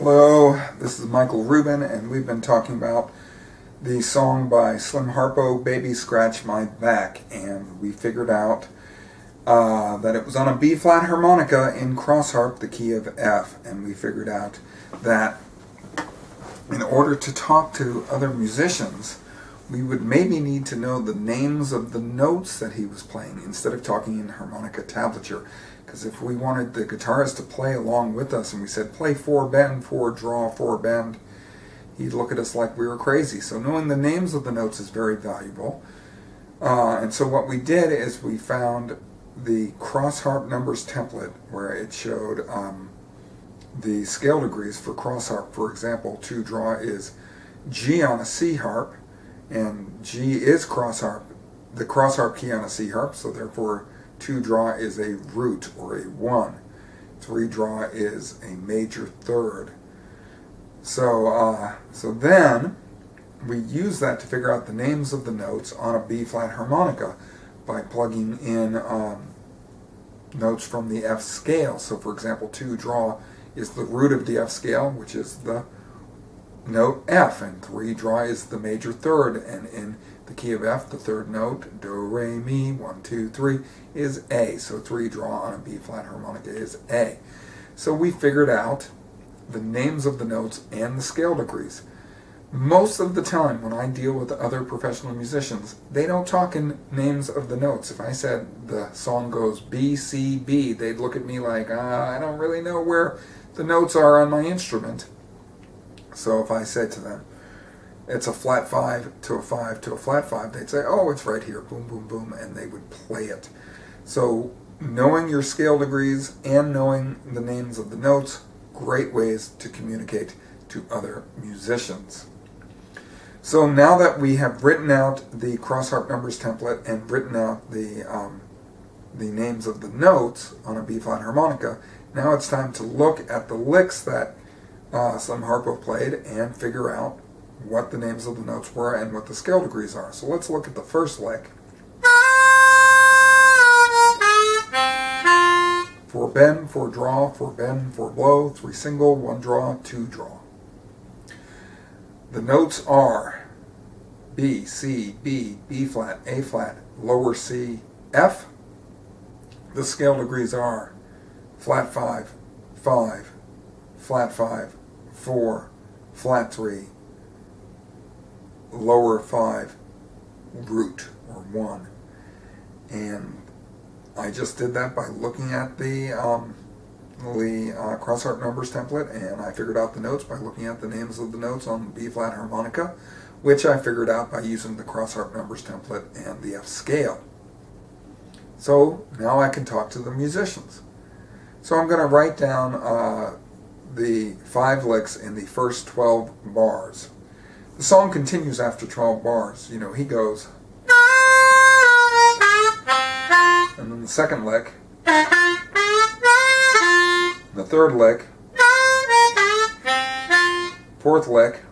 Hello, this is Michael Rubin, and we've been talking about the song by Slim Harpo, Baby Scratch My Back, and we figured out that it was on a B-flat harmonica in cross harp, the key of F, and we figured out that in order to talk to other musicians, we would maybe need to know the names of the notes that he was playing instead of talking in harmonica tablature. Because if we wanted the guitarist to play along with us and we said, play 4 bend, 4 draw, 4 bend, he'd look at us like we were crazy. So knowing the names of the notes is very valuable. And so what we did is we found the cross harp numbers template where it showed the scale degrees for cross harp. For example, 2 draw is G on a C harp, and G is cross harp, the cross harp key on a C harp, so therefore 2 draw is a root or a 1. 3 draw is a major third. So then we use that to figure out the names of the notes on a B-flat harmonica by plugging in notes from the F scale. So for example, 2 draw is the root of the F scale, which is the note F, and 3 draw is the major third, and in the key of F, the third note, do, re, mi, 1, 2, 3, is A. So 3 draw on a B-flat harmonica is A. So we figured out the names of the notes and the scale degrees. Most of the time when I deal with other professional musicians, they don't talk in names of the notes. If I said the song goes B, C, B, they'd look at me like, I don't really know where the notes are on my instrument. So if I said to them, it's a flat 5 to a 5 to a flat 5, they'd say, oh, it's right here, boom, boom, boom, and they would play it. So knowing your scale degrees and knowing the names of the notes, great ways to communicate to other musicians. So now that we have written out the cross harp numbers template and written out the names of the notes on a B-flat harmonica, now it's time to look at the licks that Slim Harpo played and figure out what the names of the notes were and what the scale degrees are. So let's look at the first lick. 4 bend, 4 draw, 4 bend, 4 blow, 3 single, 1 draw, 2 draw. The notes are B, C, B, B flat, A flat, lower C, F. The scale degrees are flat 5, 5, flat 5, 4, flat 3, lower 5, root or 1. And I just did that by looking at the cross harp numbers template, and I figured out the notes by looking at the names of the notes on the B-flat harmonica, which I figured out by using the cross harp numbers template and the F scale. So now I can talk to the musicians. So I'm going to write down the 5 licks in the first 12 bars. The song continues after 12 bars. You know, he goes, and then the second lick, the third lick, fourth lick,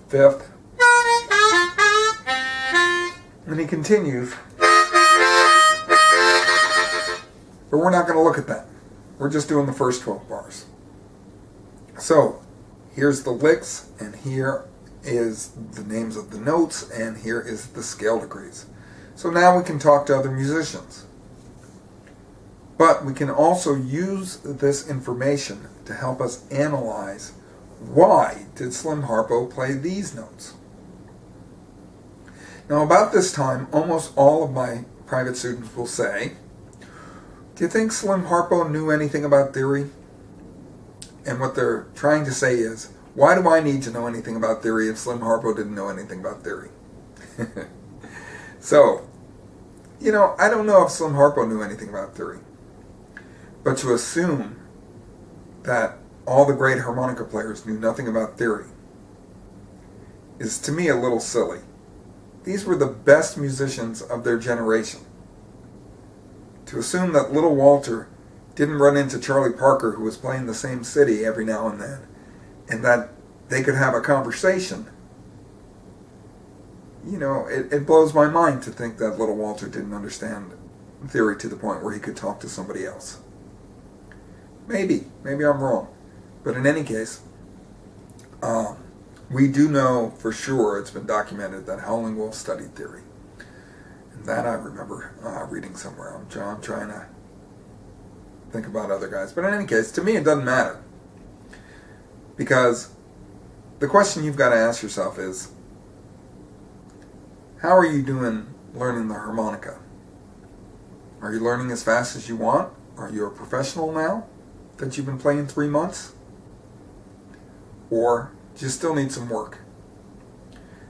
fifth, and he continues. But we're not going to look at that. We're just doing the first 12 bars. So here's the licks, and here is the names of the notes, and here is the scale degrees. So now we can talk to other musicians. But we can also use this information to help us analyze why did Slim Harpo play these notes. Now about this time, almost all of my private students will say, do you think Slim Harpo knew anything about theory? And what they're trying to say is, why do I need to know anything about theory if Slim Harpo didn't know anything about theory? So, you know, I don't know if Slim Harpo knew anything about theory. But to assume that all the great harmonica players knew nothing about theory is to me a little silly. These were the best musicians of their generation. To assume that little Walter didn't run into Charlie Parker, who was playing the same city every now and then, and that they could have a conversation, you know, it blows my mind to think that little Walter didn't understand theory to the point where he could talk to somebody else. Maybe I'm wrong. But in any case, we do know for sure, it's been documented, that howling wolves studied theory. And that I remember reading somewhere. I'm trying to think about other guys. But in any case, to me it doesn't matter. Because the question you've got to ask yourself is, how are you doing learning the harmonica? Are you learning as fast as you want? Are you a professional now that you've been playing 3 months? Or do you still need some work?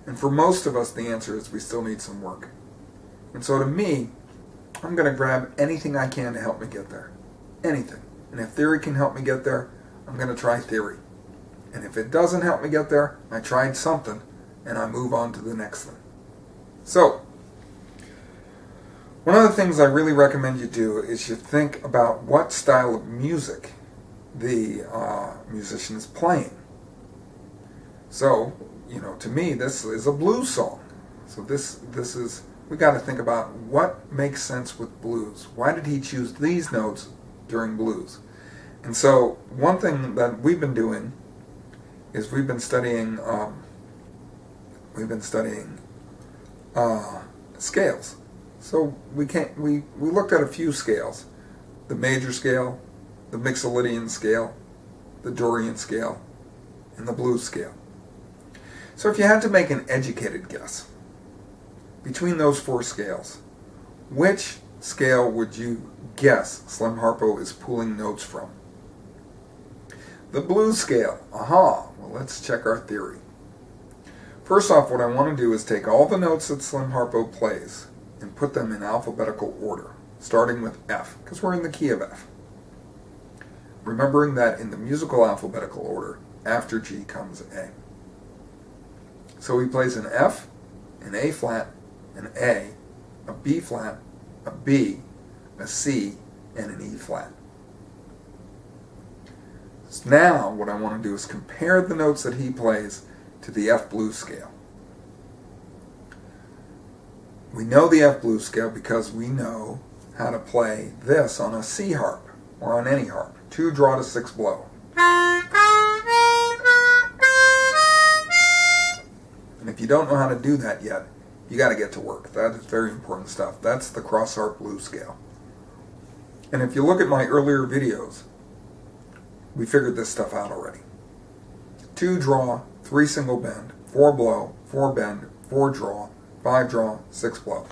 And for most of us, the answer is we still need some work. And so to me, I'm going to grab anything I can to help me get there. Anything. And if theory can help me get there, I'm going to try theory. And if it doesn't help me get there, I tried something, and I move on to the next thing. So, one of the things I really recommend you do is you think about what style of music the musician is playing. So, to me, this is a blues song. So this is, we got to think about what makes sense with blues. Why did he choose these notes during blues? And so, one thing that we've been doing is we've been studying scales. So we looked at a few scales: the major scale, the Mixolydian scale, the Dorian scale, and the blues scale. So if you had to make an educated guess between those 4 scales, which scale would you guess Slim Harpo is pulling notes from? The blues scale. Aha! Well, let's check our theory. First off, what I want to do is take all the notes that Slim Harpo plays and put them in alphabetical order, starting with F, because we're in the key of F. Remembering that in the musical alphabetical order, after G comes A. So he plays an F, an A flat, an A, a B flat, a B, a C, and an E flat. So now what I want to do is compare the notes that he plays to the F blues scale. We know the F blues scale because we know how to play this on a C harp or on any harp. 2 draw to 6 blow. And if you don't know how to do that yet, you got to get to work. That is very important stuff. That's the cross harp blues scale. And if you look at my earlier videos, we figured this stuff out already. 2 draw, 3 single bend, 4 blow, 4 bend, 4 draw, 5 draw, 6 blow.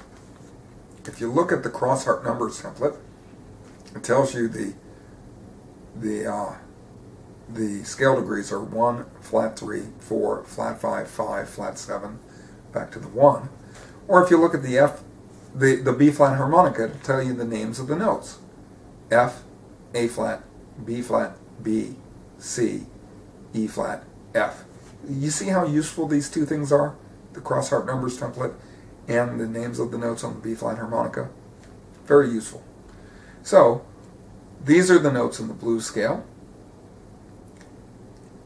If you look at the cross harp numbers template, it tells you the scale degrees are 1, flat 3, 4, flat 5, 5, flat 7, back to the 1. Or if you look at the B flat harmonica, it'll tell you the names of the notes. F, A flat, B flat, B, C, E flat, F. You see how useful these 2 things are? The cross harp numbers template and the names of the notes on the B flat harmonica. Very useful. So, these are the notes in the blues scale.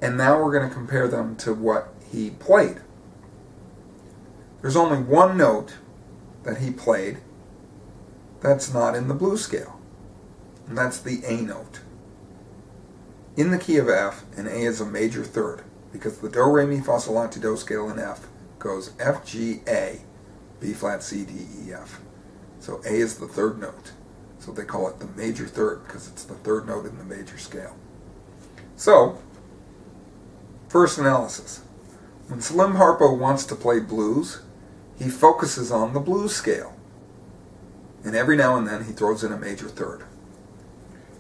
And now we're going to compare them to what he played. There's only one note that he played that's not in the blues scale. And that's the A note. In the key of F, and A is a major third, because the do, re, mi, fa, sol, la, ti, do scale in F goes F, G, A, B flat, C, D, E, F. So A is the 3rd note. So they call it the major third because it's the 3rd note in the major scale. So, first analysis. When Slim Harpo wants to play blues, he focuses on the blues scale. And every now and then he throws in a major third.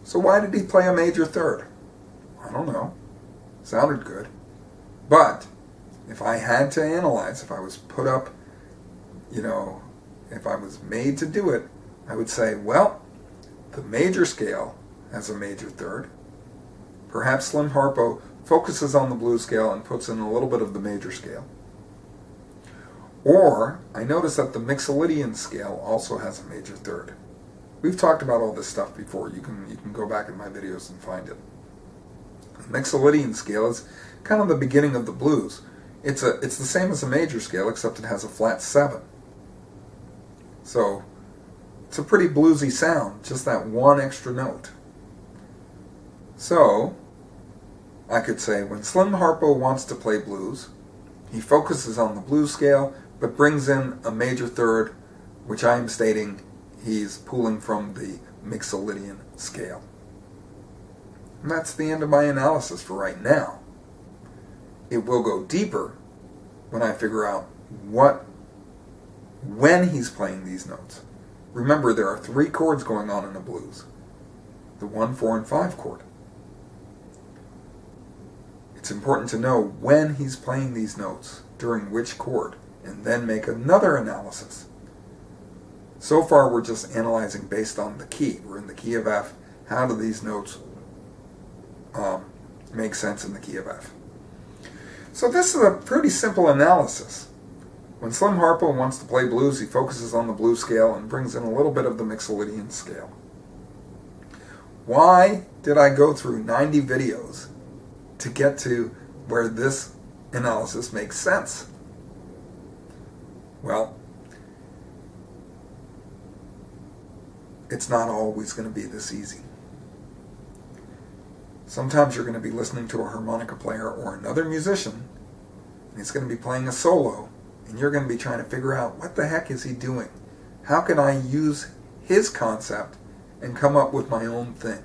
So why did he play a major third? I don't know. Sounded good. But if I had to analyze, if I was put up, if I was made to do it, I would say, well, the major scale has a major third. Perhaps Slim Harpo focuses on the blues scale and puts in a little bit of the major scale. Or, I notice that the Mixolydian scale also has a major third. We've talked about all this stuff before. You can go back in my videos and find it. The Mixolydian scale is kind of the beginning of the blues. It's the same as a major scale, except it has a flat 7. So, it's a pretty bluesy sound, just that one extra note. So, I could say, when Slim Harpo wants to play blues, he focuses on the blues scale, but brings in a major third, which I am stating he's pulling from the Mixolydian scale. And that's the end of my analysis for right now. It will go deeper when I figure out when he's playing these notes. Remember, there are 3 chords going on in the blues. The 1, 4, and 5 chord. It's important to know when he's playing these notes, during which chord, and then make another analysis. So far we're just analyzing based on the key. We're in the key of F. How do these notes make sense in the key of F? So this is a pretty simple analysis. When Slim Harpo wants to play blues, he focuses on the blues scale and brings in a little bit of the Mixolydian scale. Why did I go through 90 videos to get to where this analysis makes sense? Well, it's not always going to be this easy. Sometimes you're going to be listening to a harmonica player or another musician, and he's going to be playing a solo, and you're going to be trying to figure out, what the heck is he doing? How can I use his concept and come up with my own thing?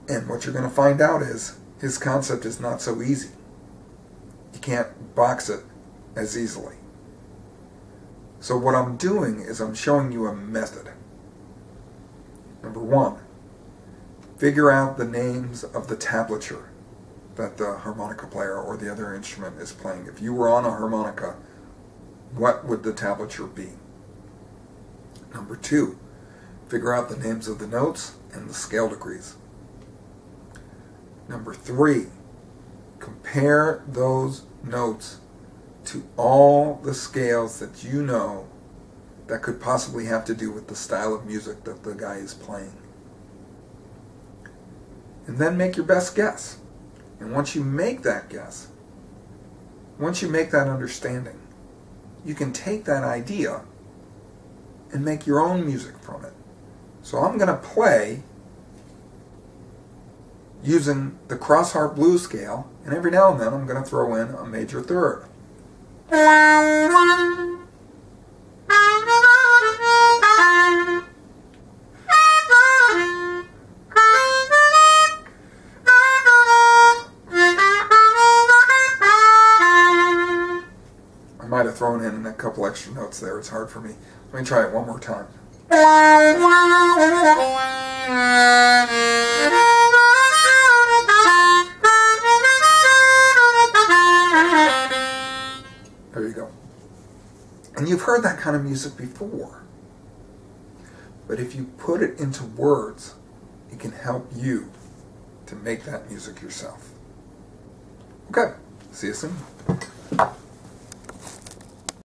And what you're going to find out is, his concept is not so easy. You can't box it as easily. So what I'm doing is I'm showing you a method. Number 1, figure out the names of the tablature that the harmonica player or the other instrument is playing. If you were on a harmonica, what would the tablature be? Number 2, figure out the names of the notes and the scale degrees. Number 3, compare those notes to all the scales that you know that could possibly have to do with the style of music that the guy is playing. And then make your best guess. And once you make that guess, once you make that understanding, you can take that idea and make your own music from it. So I'm going to play using the cross harp blues scale, and every now and then I'm going to throw in a major third. I might have thrown in a couple extra notes there. It's hard for me. Let me try it one more time. There you go. And you've heard that kind of music before. But if you put it into words, it can help you to make that music yourself. Okay, see you soon.